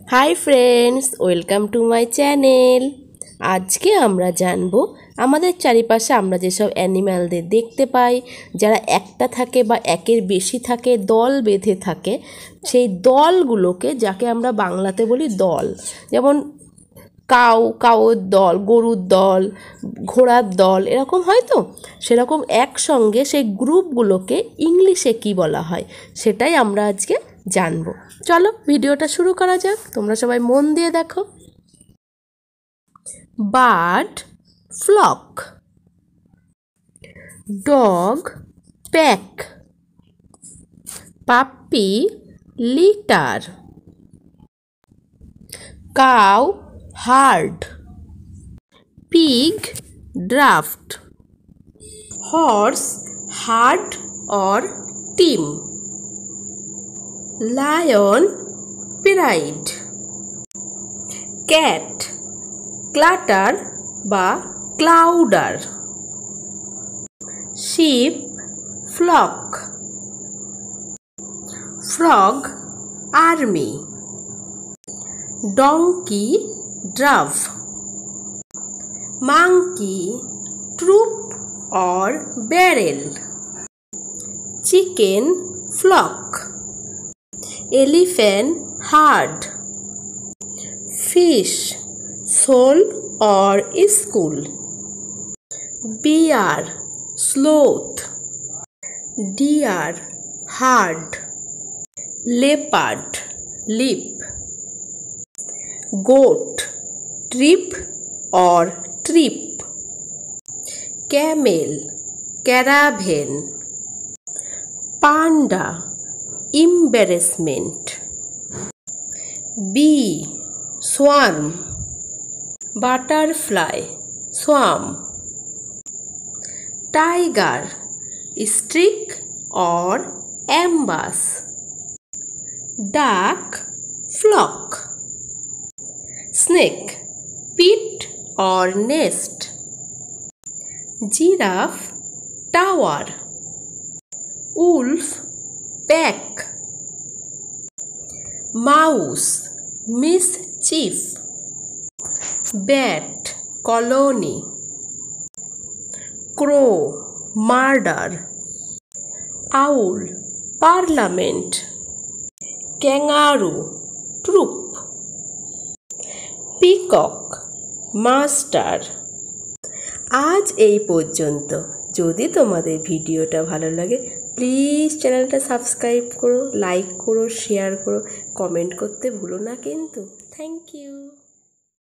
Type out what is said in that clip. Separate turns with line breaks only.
High friends welcome to my channel. आज के आमरा जानबो आमादेर चारिपाशे आमरा जेसब एनिम्यालदेर देखते पाई जारा एकटा थाके बा एकेर बेशी थाके दल बेधे थाके सेई दलगुलोके जाके आमरा बांगलाते बोली दल, जेमन काऊ काउर दल, गरुर दल, घोड़ार दल एरकम हय तो सेरकम एकसंगे सेई ग्रुपगुलोके इंग्लिशे कि बला हय सेटाई आमरा आजके जानबो। चलो भिडियोटा शुरू करा जाक, तोमरा सबाई मन दिए देखो। Bird flock, dog pack, puppy litter, cow herd, pig drift, horse herd और team, lion pride, cat clutter बा clowder, sheep flock, frog army, donkey drove, monkey troop और barrel, chicken flock, elephant herd, fish shoal और school, bear sloth, deer herd, leopard leap, goat trip और trip, camel caravan, panda embarrassment, bee swarm, butterfly swarm, tiger streak और ambush, duck flock, snake pit और nest, giraffe tower, wolf pack, mouse mischief, bat colony, crow murder, owl parliament, kangaroo troop, peacock muster. आज এই পর্যন্ত। যদি তোমাদের ভিডিওটা ভালো লাগে প্লিজ চ্যানেলটা সাবস্ক্রাইব করো, লাইক করো, শেয়ার করো, কমেন্ট করতে ভুলো না কিন্তু। Thank you.